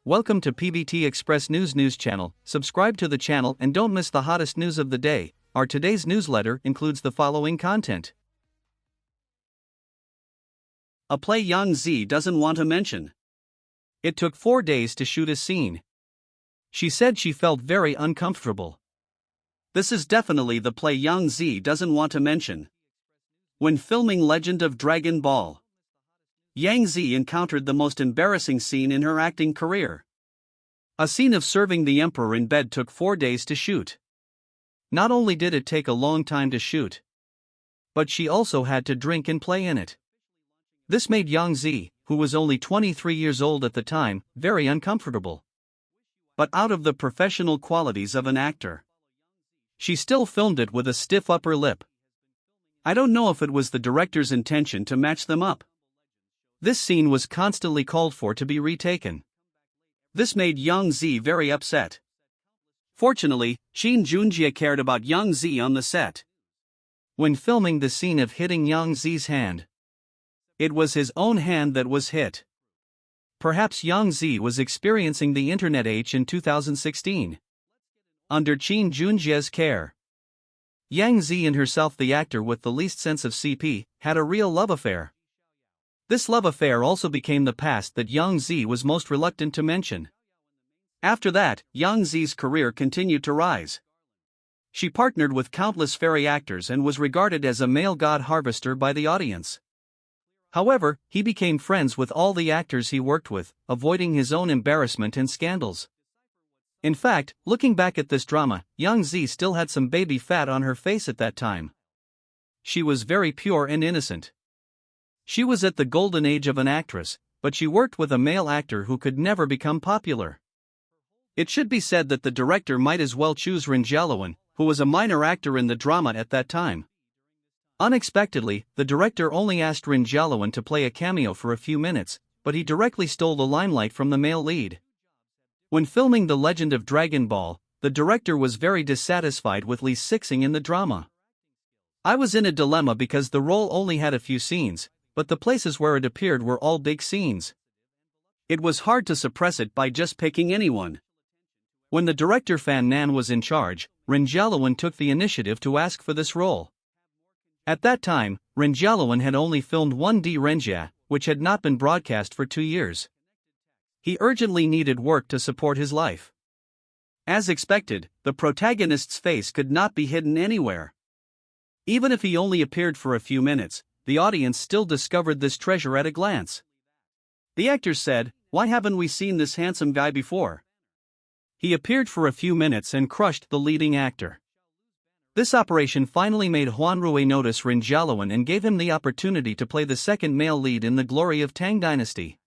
Welcome to PBT Express News channel. Subscribe to the channel and don't miss the hottest news of the day. Our today's newsletter includes the following content. A play Yangzi doesn't want to mention. It took 4 days to shoot a scene. She said she felt very uncomfortable. This is definitely the play Yangzi doesn't want to mention. When filming Legend of Dragon Ball, Yangzi encountered the most embarrassing scene in her acting career. A scene of serving the emperor in bed took 4 days to shoot. Not only did it take a long time to shoot, but she also had to drink and play in it. This made Yangzi, who was only 23 years old at the time, very uncomfortable. But out of the professional qualities of an actor, she still filmed it with a stiff upper lip. I don't know if it was the director's intention to match them up. This scene was constantly called for to be retaken. This made Yangzi very upset. Fortunately, Shen cared about Yangzi on the set. When filming the scene of hitting Yangzi's hand, it was his own hand that was hit. Perhaps Yangzi was experiencing the internet age in 2016. Under Shen Junjie's care, Yangzi and herself, the actor with the least sense of CP, had a real love affair. This love affair also became the past that Yangzi was most reluctant to mention. After that, Yangzi's career continued to rise. She partnered with countless fairy actors and was regarded as a male god harvester by the audience. However, he became friends with all the actors he worked with, avoiding his own embarrassment and scandals. In fact, looking back at this drama, Yangzi still had some baby fat on her face at that time. She was very pure and innocent. She was at the golden age of an actress, but she worked with a male actor who could never become popular. It should be said that the director might as well choose Ren Jialuan, who was a minor actor in the drama at that time. Unexpectedly, the director only asked Ren Jialuan to play a cameo for a few minutes, but he directly stole the limelight from the male lead. When filming The Legend of Dragon Ball, the director was very dissatisfied with Li's sixing in the drama. I was in a dilemma because the role only had a few scenes, but the places where it appeared were all big scenes. It was hard to suppress it by just picking anyone. When the director Fan Nan was in charge, Ren Jialuan took the initiative to ask for this role. At that time, Ren Jialuan had only filmed 1D Renjia, which had not been broadcast for 2 years. He urgently needed work to support his life. As expected, the protagonist's face could not be hidden anywhere. Even if he only appeared for a few minutes, the audience still discovered this treasure at a glance. The actors said, "Why haven't we seen this handsome guy before?" He appeared for a few minutes and crushed the leading actor. This operation finally made Huan Rui notice Ren Jialuan and gave him the opportunity to play the second male lead in The Glory of Tang Dynasty.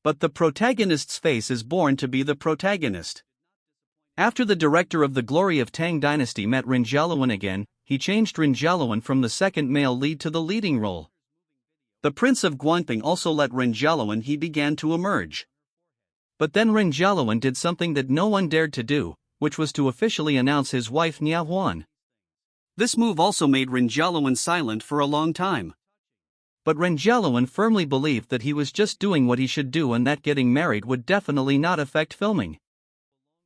But the protagonist's face is born to be the protagonist. After the director of The Glory of Tang Dynasty met Ren Jialuan again, he changed Ren Jialuan from the second male lead to the leading role. The Prince of Guangping also let Ren Jialuan he began to emerge. But then Ren Jialuan did something that no one dared to do, which was to officially announce his wife Nia Huan. This move also made Ren Jialuan silent for a long time. But Ren Jialuan firmly believed that he was just doing what he should do and that getting married would definitely not affect filming.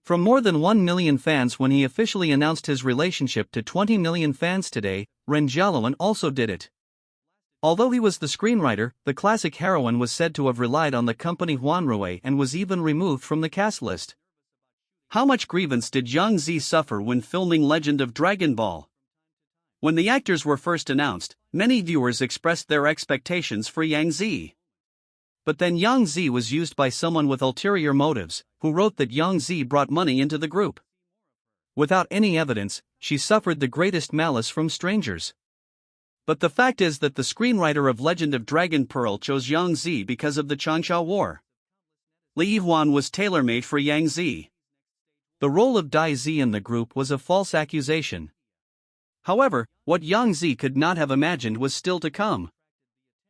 From more than 1 million fans when he officially announced his relationship to 20 million fans today, Ren Jialuan also did it. Although he was the screenwriter, the classic heroine was said to have relied on the company Huan Rui and was even removed from the cast list. How much grievance did Yangzi suffer when filming Legend of Dragon Ball? When the actors were first announced, many viewers expressed their expectations for Yangzi. But then Yangzi was used by someone with ulterior motives, who wrote that Yangzi brought money into the group. Without any evidence, she suffered the greatest malice from strangers. But the fact is that the screenwriter of Legend of Dragon Pearl chose Yangzi because of the Changsha War. Li Huan was tailor-made for Yangzi. The role of Dai Zi in the group was a false accusation. However, what Yangzi could not have imagined was still to come.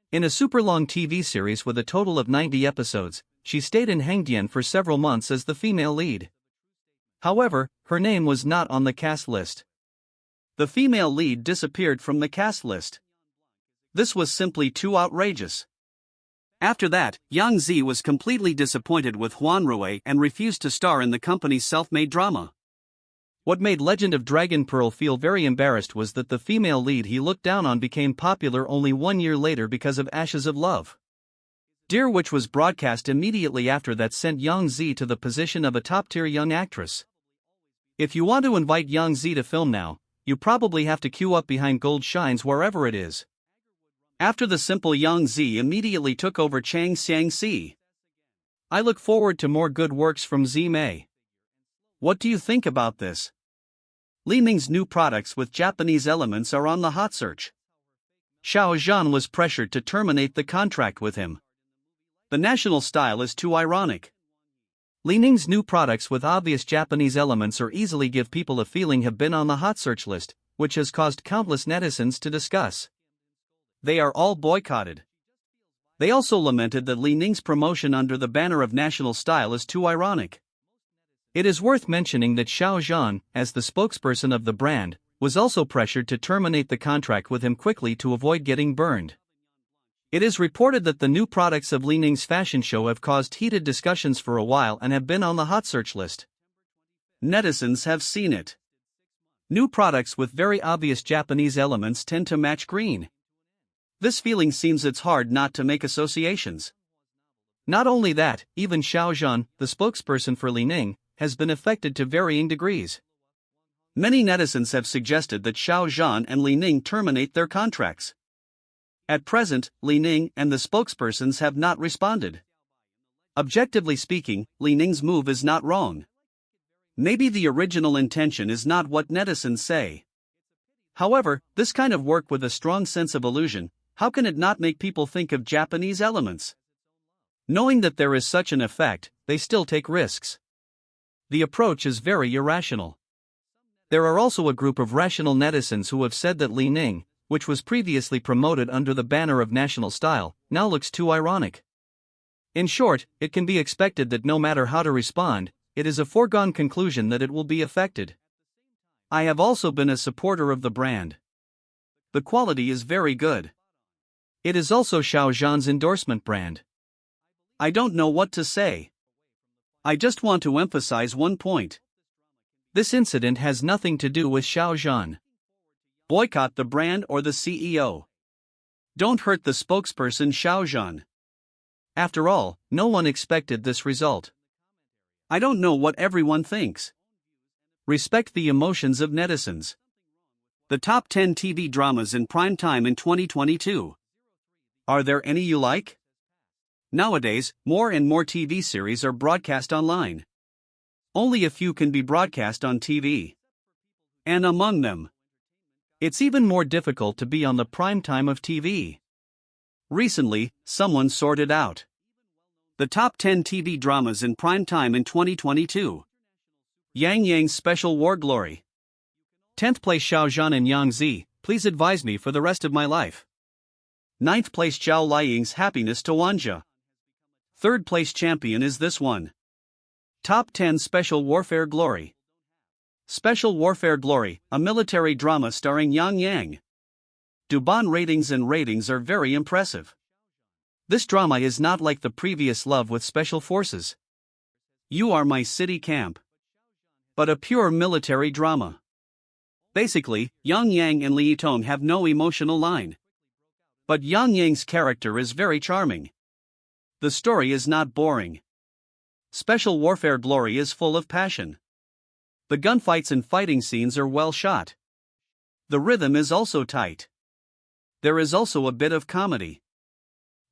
In a super-long TV series with a total of 90 episodes, she stayed in Hengdian for several months as the female lead. However, her name was not on the cast list. The female lead disappeared from the cast list. This was simply too outrageous. After that, Yangzi was completely disappointed with Huan Rui and refused to star in the company's self-made drama. What made Legend of Dragon Pearl feel very embarrassed was that the female lead he looked down on became popular only 1 year later because of Ashes of Love. Dear, which was broadcast immediately after that, sent Yangzi to the position of a top-tier young actress. If you want to invite Yangzi to film now, you probably have to queue up behind Gold Shines wherever it is. After the simple, Yangzi immediately took over Chang Xiangxi. I look forward to more good works from Zimei. What do you think about this? Li Ning's new products with Japanese elements are on the hot search. Zhan was pressured to terminate the contract with him. The national style is too ironic. Li Ning's new products with obvious Japanese elements or easily give people a feeling have been on the hot search list, which has caused countless netizens to discuss. They are all boycotted. They also lamented that Li Ning's promotion under the banner of national style is too ironic. It is worth mentioning that Zhan, as the spokesperson of the brand, was also pressured to terminate the contract with him quickly to avoid getting burned. It is reported that the new products of Li Ning's fashion show have caused heated discussions for a while and have been on the hot search list. Netizens have seen it. New products with very obvious Japanese elements tend to match green. This feeling seems it's hard not to make associations. Not only that, even Zhan, the spokesperson for Li Ning, has been affected to varying degrees. Many netizens have suggested that Zhan and Li Ning terminate their contracts. At present, Li Ning and the spokespersons have not responded. Objectively speaking, Li Ning's move is not wrong. Maybe the original intention is not what netizens say. However, this kind of work with a strong sense of illusion, how can it not make people think of Japanese elements? Knowing that there is such an effect, they still take risks. The approach is very irrational. There are also a group of rational netizens who have said that Li Ning, which was previously promoted under the banner of national style, now looks too ironic. In short, it can be expected that no matter how to respond, it is a foregone conclusion that it will be affected. I have also been a supporter of the brand. The quality is very good. It is also Zhan's endorsement brand. I don't know what to say. I just want to emphasize one point. This incident has nothing to do with Zhan. Boycott the brand or the CEO. Don't hurt the spokesperson Zhan. After all, no one expected this result. I don't know what everyone thinks. Respect the emotions of netizens. The top 10 TV dramas in prime time in 2022. Are there any you like? Nowadays, more and more TV series are broadcast online. Only a few can be broadcast on TV. And among them, it's even more difficult to be on the prime time of TV. Recently, someone sorted out the top 10 TV dramas in prime time in 2022. Yang's Special War Glory. 10th place Zhan and Yangzi, Please Advise Me for the Rest of My Life. 9th place Zhao Liying's Happiness to Wanja. 3rd place champion is this one. Top 10 Special Warfare Glory. Special Warfare Glory, a military drama starring Yang. Duban ratings are very impressive. This drama is not like the previous Love with Special Forces. You Are My City Camp, but a pure military drama. Basically, Yang and Li Yitong have no emotional line. But Yang's character is very charming. The story is not boring. Special Warfare Glory is full of passion. The gunfights and fighting scenes are well shot. The rhythm is also tight. There is also a bit of comedy.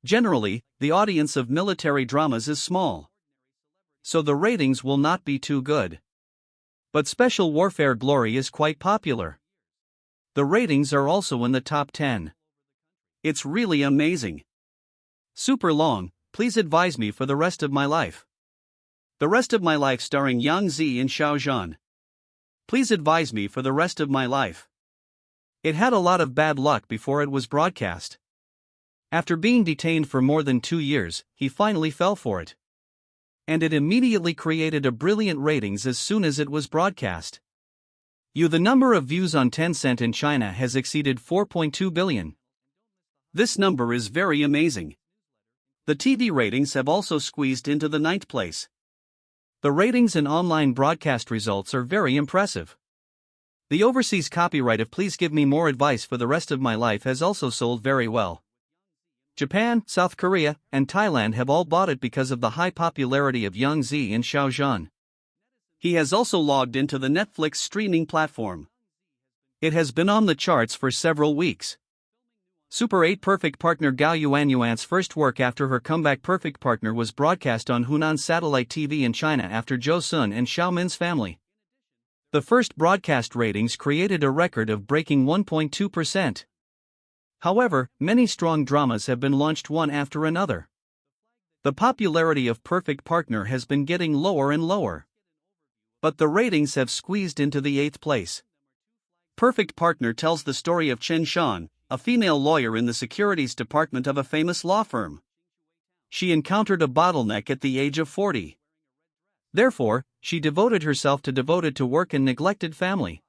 Generally, the audience of military dramas is small, so the ratings will not be too good. But Special Warfare Glory is quite popular. The ratings are also in the top 10. It's really amazing. Super long, Please Advise Me for the Rest of My Life. The Rest of My Life starring Yangzi and Zhan. Please Advise Me for the Rest of My Life. It had a lot of bad luck before it was broadcast. After being detained for more than 2 years, he finally fell for it. And it immediately created a brilliant ratings as soon as it was broadcast. The number of views on Tencent in China has exceeded 4.2 billion. This number is very amazing. The TV ratings have also squeezed into the ninth place. The ratings and online broadcast results are very impressive. The overseas copyright of Please Give Me More Advice for the Rest of My Life has also sold very well. Japan, South Korea, and Thailand have all bought it because of the high popularity of Yangzi and Xiao. He has also logged into the Netflix streaming platform. It has been on the charts for several weeks. Super 8 Perfect Partner Gao Yuanyuan's first work after her comeback. Perfect Partner was broadcast on Hunan Satellite TV in China after Zhou Sun and Xiao Min's family. The first broadcast ratings created a record of breaking 1.2%. However, many strong dramas have been launched one after another. The popularity of Perfect Partner has been getting lower and lower. But the ratings have squeezed into the 8th place. Perfect Partner tells the story of Chen Shan, a female lawyer in the securities department of a famous law firm. She encountered a bottleneck at the age of 40. Therefore, she devoted herself to work and neglected family.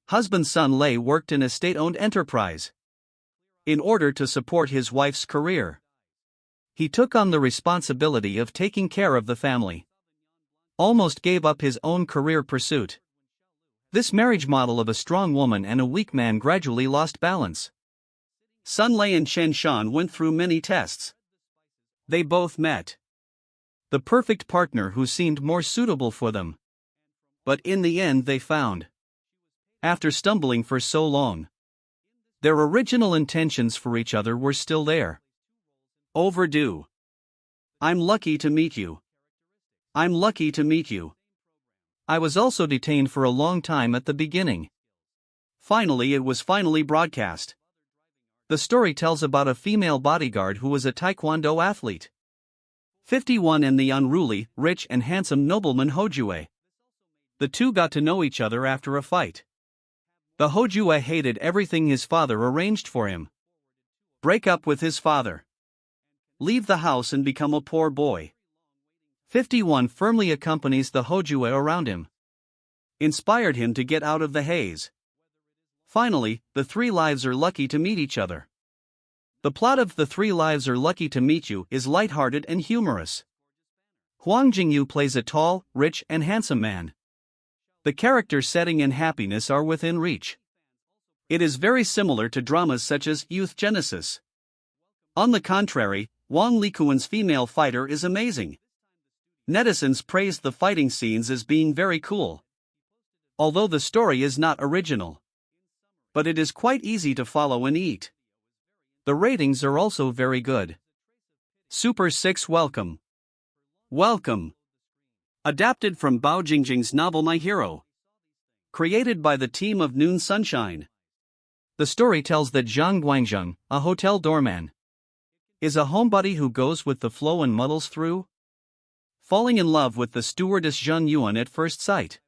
Husband Sun Lei worked in a state-owned enterprise. In order to support his wife's career, he took on the responsibility of taking care of the family. Almost gave up his own career pursuit. This marriage model of a strong woman and a weak man gradually lost balance. Sun Lei and Chen Shan went through many tests. They both met the perfect partner who seemed more suitable for them. But in the end they found, after stumbling for so long, their original intentions for each other were still there. Overdue. I'm lucky to meet you. I'm lucky to meet you. I was also detained for a long time at the beginning. Finally, it was broadcast. The story tells about a female bodyguard who was a taekwondo athlete. 51 and the unruly, rich and handsome nobleman Hojue. The two got to know each other after a fight. The Hojue hated everything his father arranged for him. Break up with his father. Leave the house and become a poor boy. 51 firmly accompanies the Hojue around him. Inspired him to get out of the haze. Finally, the three lives are lucky to meet each other. The plot of The Three Lives Are Lucky to Meet You is lighthearted and humorous. Huang Jingyu plays a tall, rich and handsome man. The character setting and happiness are within reach. It is very similar to dramas such as Youth Genesis. On the contrary, Wang Likuan's female fighter is amazing. Netizens praised the fighting scenes as being very cool. Although the story is not original, but it is quite easy to follow and eat. The ratings are also very good. Super 6 Welcome. Welcome. Adapted from Bao Jingjing's novel My Hero. Created by the team of Noon Sunshine. The story tells that Zhang Guangzheng, a hotel doorman, is a homebody who goes with the flow and muddles through, falling in love with the stewardess Zheng Yuan at first sight.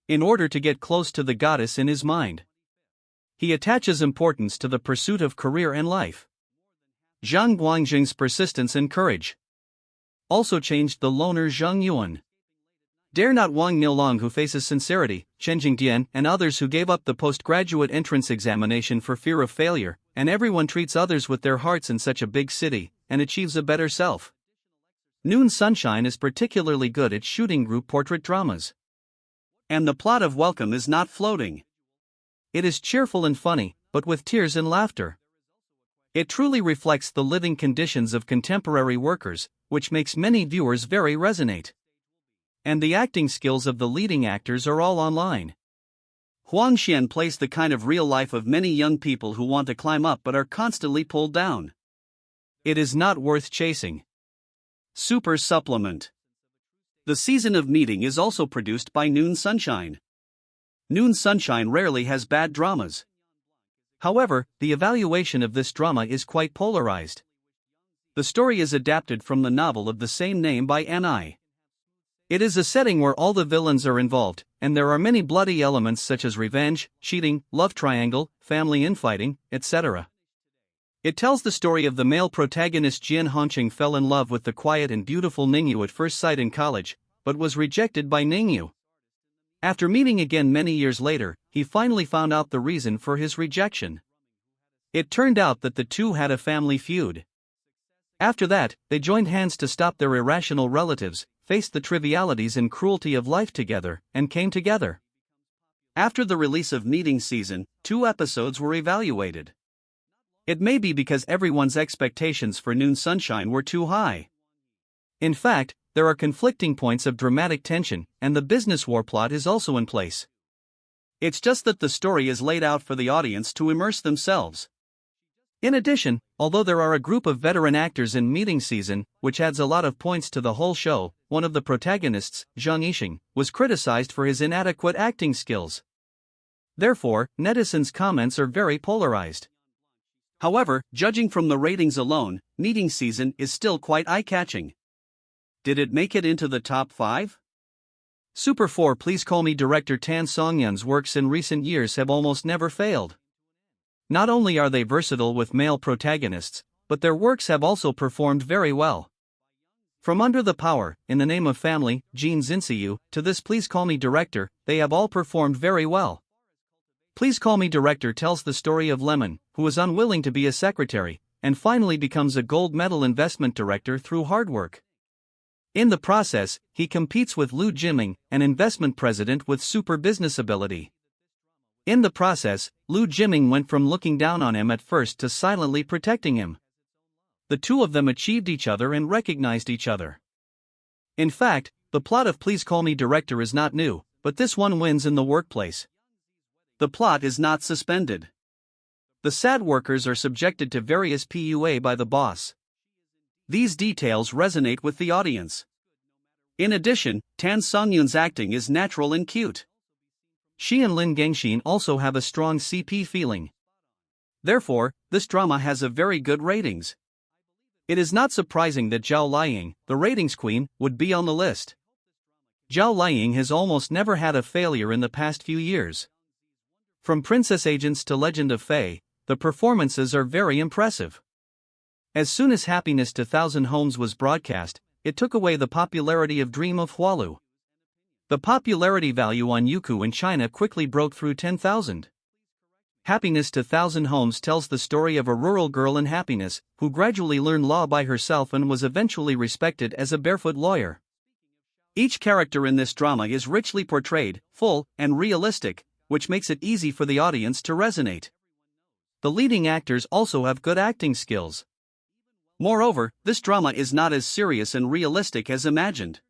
In order to get close to the goddess in his mind, he attaches importance to the pursuit of career and life. Zhang Guangzheng's persistence and courage also changed the loner Zheng Yuan. Dare not Wang Nilong, who faces sincerity, Chen Jingdian and others who gave up the postgraduate entrance examination for fear of failure, and everyone treats others with their hearts in such a big city, and achieves a better self. Noon Sunshine is particularly good at shooting group portrait dramas. And the plot of Welcome is not floating. It is cheerful and funny, but with tears and laughter. It truly reflects the living conditions of contemporary workers, which makes many viewers very resonate. And the acting skills of the leading actors are all online. Huang Xian plays the kind of real life of many young people who want to climb up but are constantly pulled down. It is not worth chasing. Super Supplement. The Season of Meeting is also produced by Noon Sunshine. Noon Sunshine rarely has bad dramas. However, the evaluation of this drama is quite polarized. The story is adapted from the novel of the same name by Ni. It is a setting where all the villains are involved, and there are many bloody elements such as revenge, cheating, love triangle, family infighting, etc. It tells the story of the male protagonist Jian Hongqing fell in love with the quiet and beautiful Ningyu at first sight in college, but was rejected by Ningyu. After meeting again many years later, he finally found out the reason for his rejection. It turned out that the two had a family feud. After that, they joined hands to stop their irrational relatives, faced the trivialities and cruelty of life together, and came together. After the release of Meeting Season, 2 episodes were evaluated. It may be because everyone's expectations for Noon Sunshine were too high. In fact, there are conflicting points of dramatic tension, and the business war plot is also in place. It's just that the story is laid out for the audience to immerse themselves. In addition, although there are a group of veteran actors in Meeting Season, which adds a lot of points to the whole show, one of the protagonists, Zhang Yixing, was criticized for his inadequate acting skills. Therefore, netizens' comments are very polarized. However, judging from the ratings alone, Meeting Season is still quite eye-catching. Did it make it into the top 5? Super 4 Please Call Me director Tan Songyun's works in recent years have almost never failed. Not only are they versatile with male protagonists, but their works have also performed very well. From Under the Power, In the Name of Family, Jin Zinsiyu, to this Please Call Me director, they have all performed very well. Please Call Me director tells the story of Lemon, who is unwilling to be a secretary, and finally becomes a gold medal investment director through hard work. In the process, he competes with Lu Jiming, an investment president with super business ability. In the process, Lu Jiming went from looking down on him at first to silently protecting him. The two of them achieved each other and recognized each other. In fact, the plot of Please Call Me director is not new, but this one wins in the workplace. The plot is not suspended. The sad workers are subjected to various PUA by the boss. These details resonate with the audience. In addition, Tan Songyun's acting is natural and cute. She and Lin Gengxin also have a strong CP feeling. Therefore, this drama has a very good ratings. It is not surprising that Zhao Liying, the ratings queen, would be on the list. Zhao Liying has almost never had a failure in the past few years. From Princess Agents to Legend of Fei, the performances are very impressive. As soon as Happiness to Thousand Homes was broadcast, it took away the popularity of Dream of Hualu. The popularity value on Youku in China quickly broke through 10,000. Happiness to Thousand Homes tells the story of a rural girl in happiness, who gradually learned law by herself and was eventually respected as a barefoot lawyer. Each character in this drama is richly portrayed, full, and realistic, which makes it easy for the audience to resonate. The leading actors also have good acting skills. Moreover, this drama is not as serious and realistic as imagined.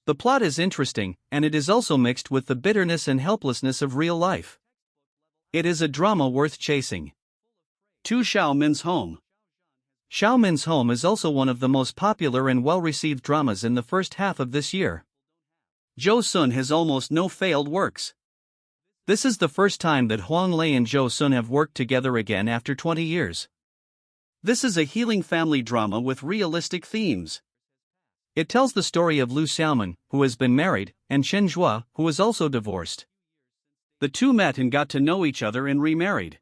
The plot is interesting, and it is also mixed with the bitterness and helplessness of real life. It is a drama worth chasing. 2 Xiao Min's Home. Xiao Min's Home is also one of the most popular and well-received dramas in the first half of this year. Zhou Sun has almost no failed works. This is the first time that Huang Lei and Zhou Sun have worked together again after 20 years. This is a healing family drama with realistic themes. It tells the story of Lu Xiaoman, who has been married, and Shen Zhua, who is also divorced. The two met and got to know each other and remarried.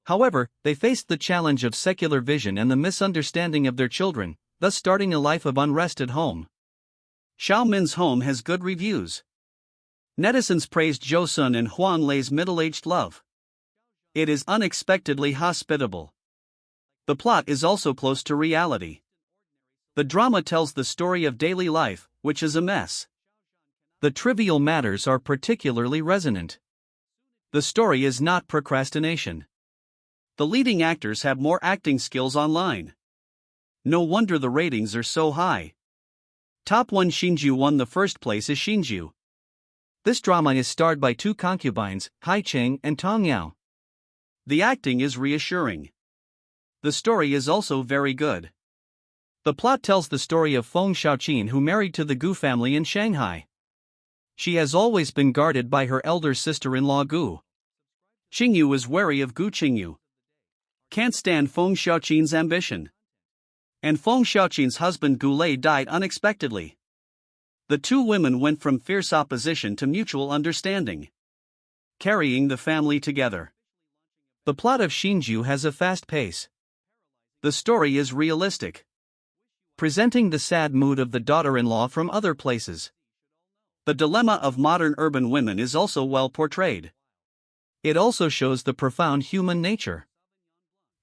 However, they faced the challenge of secular vision and the misunderstanding of their children, thus starting a life of unrest at home. Xiao Min's Home has good reviews. Netizens praised Zhou Sun and Huang Lei's middle-aged love. It is unexpectedly hospitable. The plot is also close to reality. The drama tells the story of daily life, which is a mess. The trivial matters are particularly resonant. The story is not procrastination. The leading actors have more acting skills online. No wonder the ratings are so high. Top 1 Shinju won the first place as Shinju. This drama is starred by 2 concubines, Hai Cheng and Tong Yao. The acting is reassuring. The story is also very good. The plot tells the story of Feng Xiaoqin, who married to the Gu family in Shanghai. She has always been guarded by her elder sister-in-law Gu. Qingyu is wary of Gu Qingyu. Can't stand Feng Xiaoqin's ambition. And Feng Xiaoqin's husband Gu Lei died unexpectedly. The two women went from fierce opposition to mutual understanding, carrying the family together. The plot of Shinju has a fast pace. The story is realistic, presenting the sad mood of the daughter-in-law from other places. The dilemma of modern urban women is also well portrayed. It also shows the profound human nature.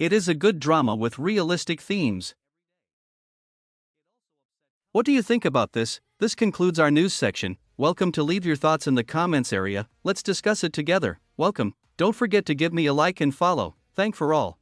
It is a good drama with realistic themes. What do you think about this? This concludes our news section. Welcome to leave your thoughts in the comments area. Let's discuss it together. Welcome. Don't forget to give me a like and follow. Thank for all.